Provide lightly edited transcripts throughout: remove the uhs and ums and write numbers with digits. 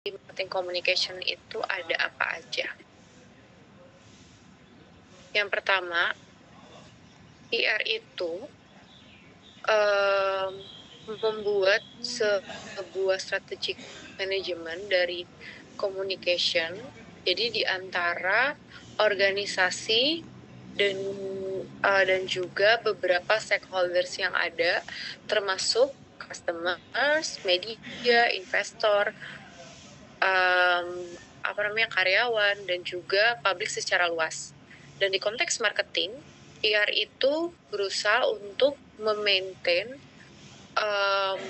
marketing communication itu ada apa aja? Yang pertama, PR itu membuat sebuah strategic management dari communication. Jadi di antara organisasi dan juga beberapa stakeholders yang ada, termasuk customers, media, investor, karyawan, dan juga publik secara luas. Dan di konteks marketing, PR itu berusaha untuk memaintain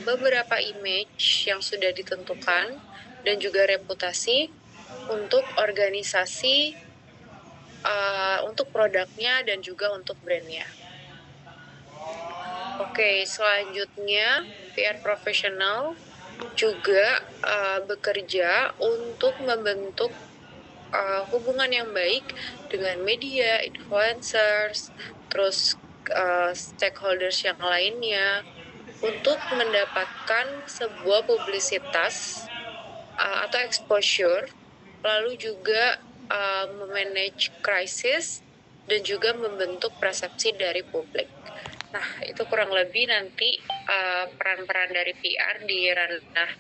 beberapa image yang sudah ditentukan dan juga reputasi untuk organisasi, untuk produknya dan juga untuk brandnya. Oke, selanjutnya PR profesional juga bekerja untuk membentuk hubungan yang baik dengan media, influencers, terus stakeholders yang lainnya untuk mendapatkan sebuah publisitas atau exposure, lalu juga memanage krisis dan juga membentuk persepsi dari publik. Nah, itu kurang lebih nanti peran-peran dari PR di ranah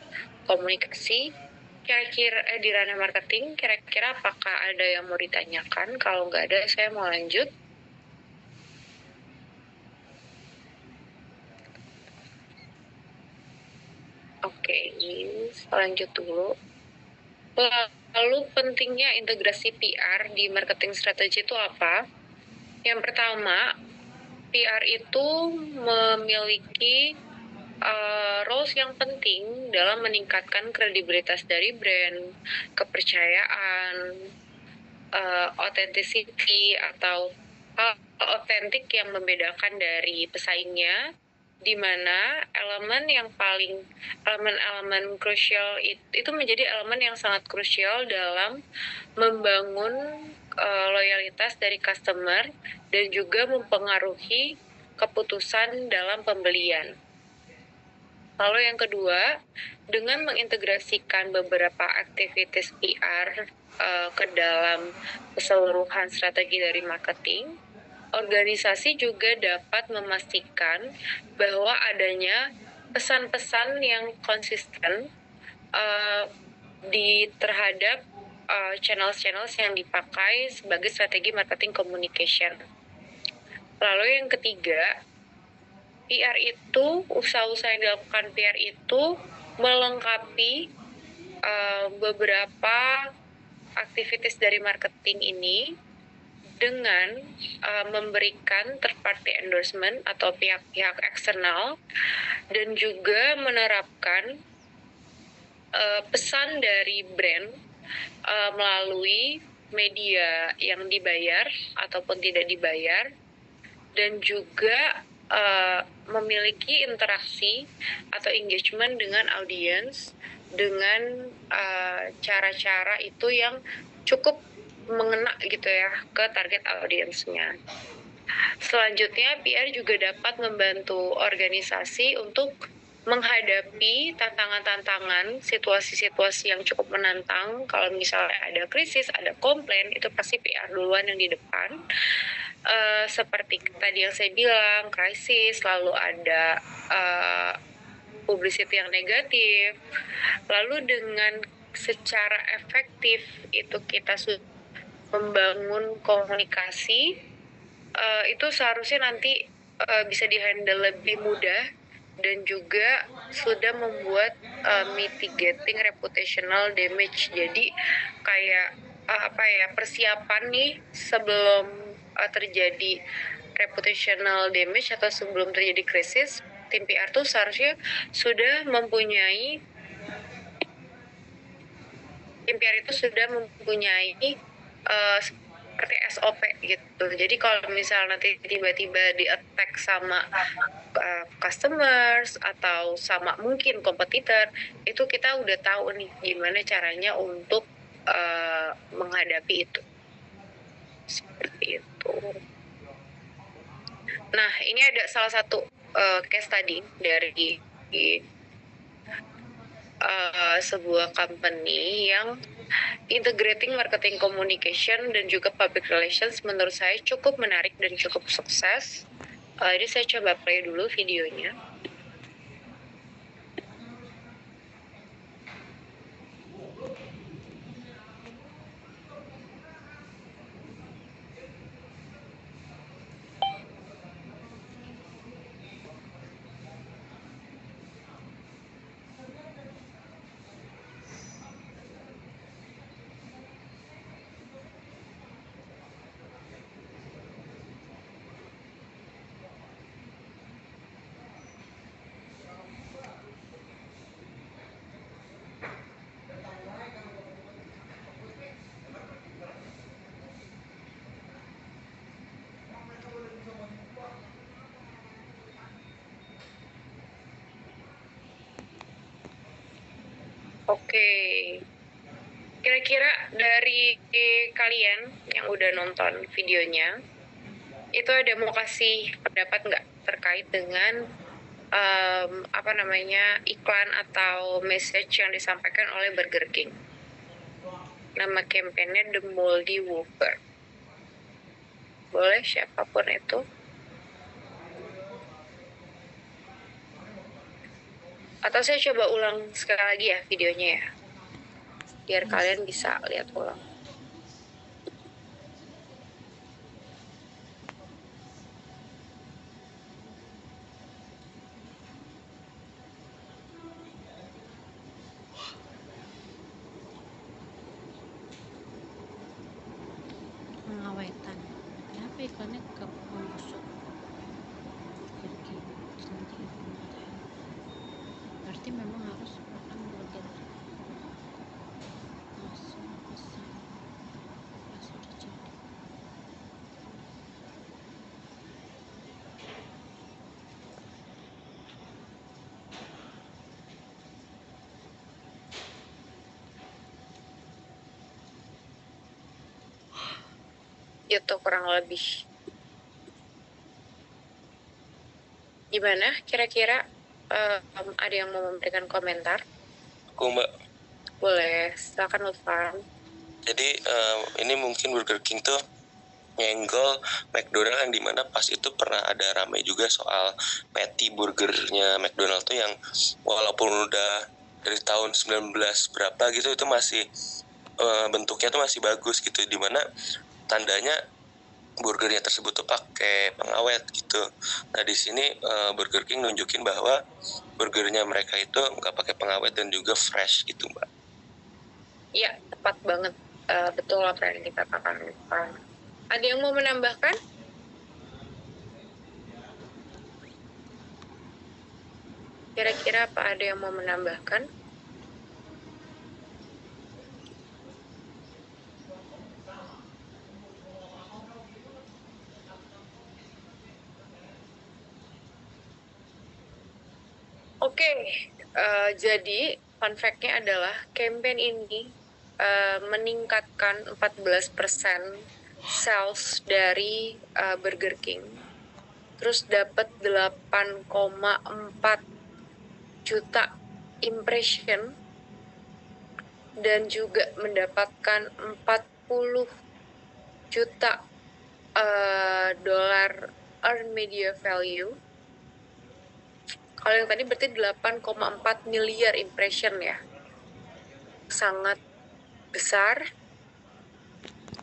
komunikasi. Kira-kira di ranah marketing, kira-kira apakah ada yang mau ditanyakan? Kalau nggak ada, saya mau lanjut. Oke, lanjut dulu. Lalu pentingnya integrasi PR di marketing strategi itu apa? Yang pertama, PR itu memiliki roles yang penting dalam meningkatkan kredibilitas dari brand, kepercayaan, authenticity atau hal otentik yang membedakan dari pesaingnya, di mana elemen krusial itu menjadi elemen yang sangat krusial dalam membangun loyalitas dari customer dan juga mempengaruhi keputusan dalam pembelian. Lalu yang kedua, dengan mengintegrasikan beberapa aktivitas PR ke dalam keseluruhan strategi dari marketing, organisasi juga dapat memastikan bahwa adanya pesan-pesan yang konsisten terhadap channel-channel yang dipakai sebagai strategi marketing communication. Lalu yang ketiga, PR itu, usaha-usaha yang dilakukan PR itu melengkapi beberapa aktivitas dari marketing ini dengan memberikan third party endorsement atau pihak-pihak eksternal dan juga menerapkan pesan dari brand melalui media yang dibayar ataupun tidak dibayar, dan juga memiliki interaksi atau engagement dengan audiens dengan cara-cara itu yang cukup mengena gitu ya ke target audiensnya. Selanjutnya, PR juga dapat membantu organisasi untuk menghadapi tantangan-tantangan, situasi-situasi yang cukup menantang. Kalau misalnya ada krisis, ada komplain, itu pasti PR duluan yang di depan. Seperti tadi yang saya bilang, krisis, lalu ada publicity yang negatif. Lalu dengan secara efektif itu kita sudah membangun komunikasi, itu seharusnya nanti bisa dihandle lebih mudah dan juga sudah membuat mitigating reputational damage. Jadi kayak persiapan nih sebelum terjadi reputational damage atau sebelum terjadi krisis, tim PR tuh seharusnya sudah mempunyai seperti SOP gitu. Jadi kalau misal nanti tiba-tiba di-attack sama customers atau sama mungkin kompetitor, itu kita udah tahu nih gimana caranya untuk menghadapi itu. Seperti itu. Nah, ini ada salah satu case tadi dari sebuah company yang integrating marketing communication dan juga public relations menurut saya cukup menarik dan cukup sukses. Ini saya coba play dulu videonya. Oke, kira-kira dari kalian yang udah nonton videonya, itu ada mau kasih pendapat nggak terkait dengan iklan atau message yang disampaikan oleh Burger King? Nama kampanye The Moldy Whopper. Boleh siapapun itu. Atau saya coba ulang sekali lagi ya videonya ya, biar kalian bisa lihat ulang. Pengawetan. Kenapa iklannya ke membusuk? Berarti memang harus makan burger langsung pesan pas sudah jadi. Itu kurang lebih. Gimana kira-kira, ada yang mau memberikan komentar? Aku Mbak. Boleh, silakan Lutfan. Jadi ini mungkin Burger King tuh nyenggol McDonald yang dimana pas itu pernah ada ramai juga soal patty burgernya McDonald tuh yang walaupun udah dari tahun 19 berapa gitu itu masih bentuknya tuh masih bagus gitu, dimana tandanya burgernya tersebut tuh pakai pengawet gitu. Nah di sini Burger King nunjukin bahwa burgernya mereka itu nggak pakai pengawet dan juga fresh gitu Mbak. Iya, tepat banget. Betul apa yang dikatakan Lutfan. Ada yang mau menambahkan? Kira-kira apa ada yang mau menambahkan? Oke, jadi fun fact-nya adalah campaign ini meningkatkan 14% sales dari Burger King. Terus dapat 8,4 juta impression dan juga mendapatkan 40 juta dolar earned media value. Kalau yang tadi berarti 8,4 miliar impression ya. Sangat besar.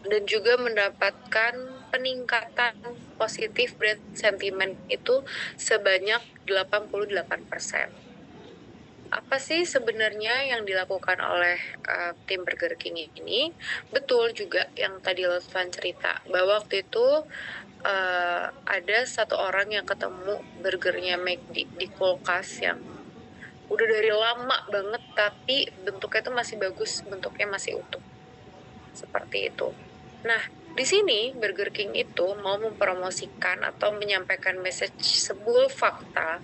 Dan juga mendapatkan peningkatan positif brand sentiment itu sebanyak 88%. Apa sih sebenarnya yang dilakukan oleh tim Burger King ini? Betul juga yang tadi Lutfan cerita, bahwa waktu itu ada satu orang yang ketemu burgernya McD di kulkas yang udah dari lama banget, tapi bentuknya itu masih bagus, bentuknya masih utuh. Seperti itu. Nah, di sini Burger King itu mau mempromosikan atau menyampaikan message sebuah fakta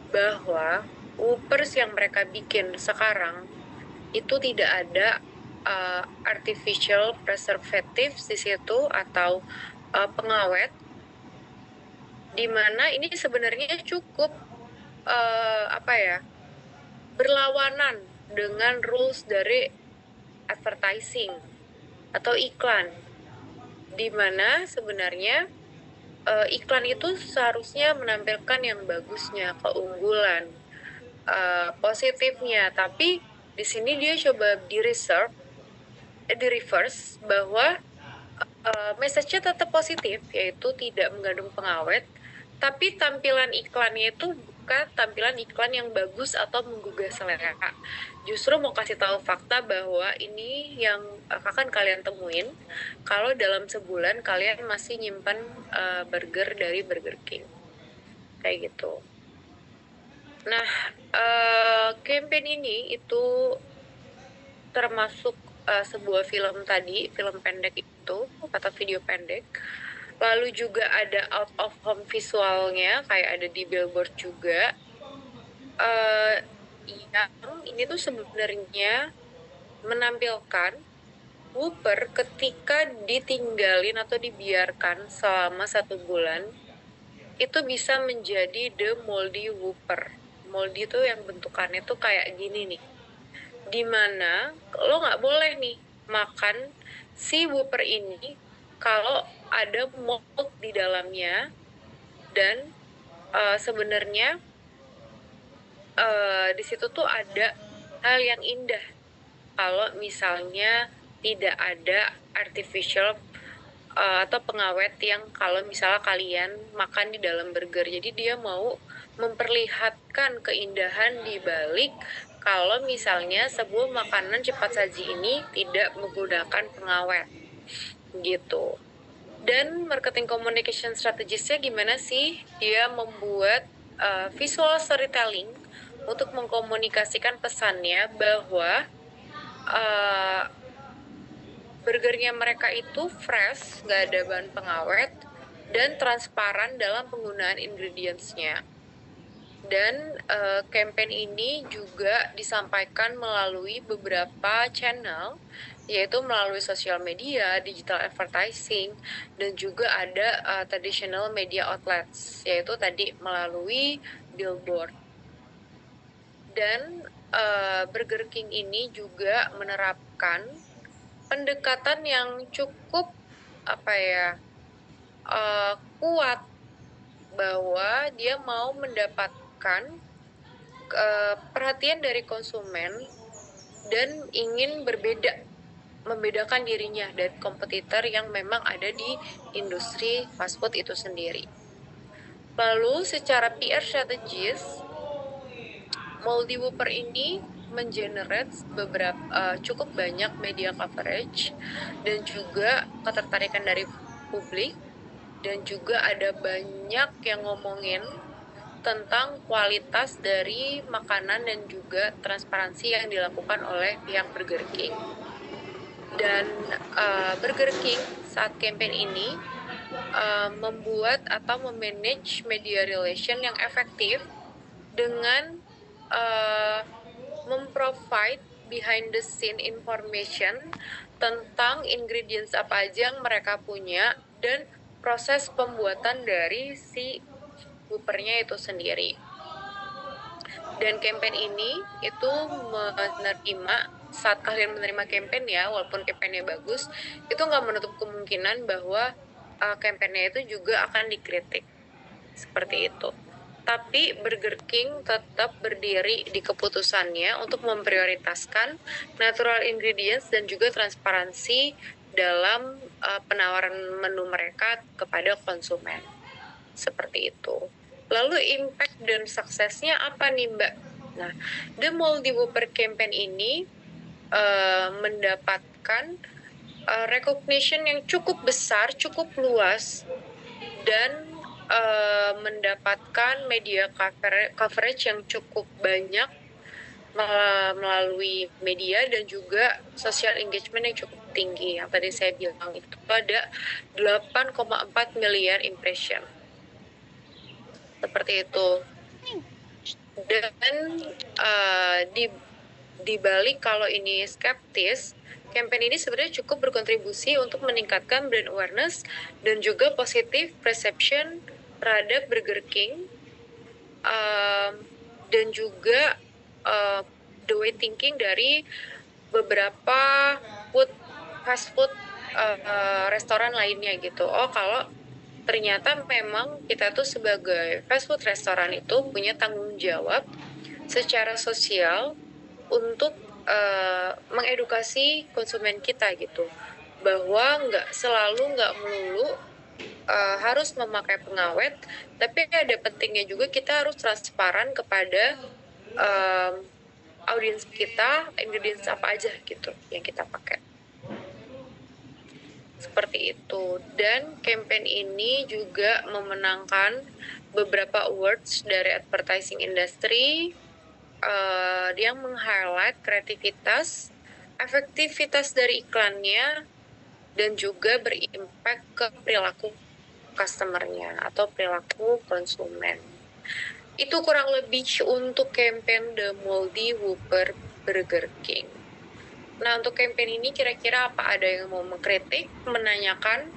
bahwa Whoppers yang mereka bikin sekarang itu tidak ada artificial preservatives di situ atau pengawet, di mana ini sebenarnya cukup berlawanan dengan rules dari advertising atau iklan, di mana sebenarnya iklan itu seharusnya menampilkan yang bagusnya, keunggulan, positifnya, tapi di sini dia coba di reverse bahwa message-nya tetap positif, yaitu tidak mengandung pengawet, tapi tampilan iklannya itu bukan tampilan iklan yang bagus atau menggugah selera. Justru mau kasih tahu fakta bahwa ini yang akan kalian temuin kalau dalam sebulan kalian masih nyimpan burger dari Burger King. Kayak gitu. Nah, campaign ini itu termasuk sebuah film tadi, film pendek itu, atau video pendek. Lalu juga ada out of home visualnya, kayak ada di billboard juga. Yang ini tuh sebenarnya menampilkan Whopper ketika ditinggalin atau dibiarkan selama 1 bulan, itu bisa menjadi the moldy Whopper. Moldy itu yang bentukannya tuh kayak gini nih, dimana lo nggak boleh nih makan si Whopper ini kalau ada mold di dalamnya. Dan sebenarnya di situ tuh ada hal yang indah kalau misalnya tidak ada artificial atau pengawet yang kalau misalnya kalian makan di dalam burger. Jadi dia mau memperlihatkan keindahan di balik kalau misalnya sebuah makanan cepat saji ini tidak menggunakan pengawet gitu. Dan marketing communication strategisnya gimana sih? Dia membuat visual storytelling untuk mengkomunikasikan pesannya bahwa burgernya mereka itu fresh, nggak ada bahan pengawet, dan transparan dalam penggunaan ingredients-nya. Dan campaign ini juga disampaikan melalui beberapa channel, yaitu melalui sosial media, digital advertising, dan juga ada traditional media outlets, yaitu tadi melalui billboard. Dan Burger King ini juga menerapkan pendekatan yang cukup kuat, bahwa dia mau mendapatkan perhatian dari konsumen dan ingin membedakan dirinya dari kompetitor yang memang ada di industri fast food itu sendiri. Lalu secara PR strategis, Moldy Whopper ini mengenerate cukup banyak media coverage dan juga ketertarikan dari publik, dan juga ada banyak yang ngomongin tentang kualitas dari makanan dan juga transparansi yang dilakukan oleh pihak Burger King. Dan Burger King saat campaign ini membuat atau memanage media relation yang efektif dengan memprovide behind the scene information tentang ingredients apa aja yang mereka punya dan proses pembuatan dari si Whopper-nya itu sendiri. Dan campaign ini itu menerima, saat kalian menerima campaign ya, walaupun campaign-nya bagus, itu nggak menutup kemungkinan bahwa campaign-nya itu juga akan dikritik. Seperti itu. Tapi Burger King tetap berdiri di keputusannya untuk memprioritaskan natural ingredients dan juga transparansi dalam penawaran menu mereka kepada konsumen. Seperti itu. Lalu impact dan suksesnya apa nih Mbak? Nah, The Moldy Whopper campaign ini mendapatkan recognition yang cukup besar, cukup luas, dan mendapatkan media coverage yang cukup banyak melalui media, dan juga social engagement yang cukup tinggi. Yang tadi saya bilang itu ada 8,4 miliar impression. Seperti itu. Dan di balik kalau ini skeptis, campaign ini sebenarnya cukup berkontribusi untuk meningkatkan brand awareness dan juga positive perception terhadap Burger King, dan juga the way thinking dari beberapa fast food restoran lainnya gitu. Oh, kalau ternyata memang kita tuh sebagai fast food restoran itu punya tanggung jawab secara sosial untuk mengedukasi konsumen kita gitu, bahwa nggak melulu harus memakai pengawet, tapi ada pentingnya juga kita harus transparan kepada audiens kita, ingredients apa aja gitu yang kita pakai. Seperti itu. Dan campaign ini juga memenangkan beberapa awards dari advertising industry yang meng-highlight kreativitas, efektivitas dari iklannya, dan juga berimpact ke perilaku customer-nya atau perilaku konsumen. Itu kurang lebih untuk campaign The Moldy Whopper Burger King. Nah, untuk campaign ini kira-kira apa ada yang mau mengkritik, menanyakan,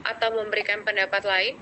atau memberikan pendapat lain?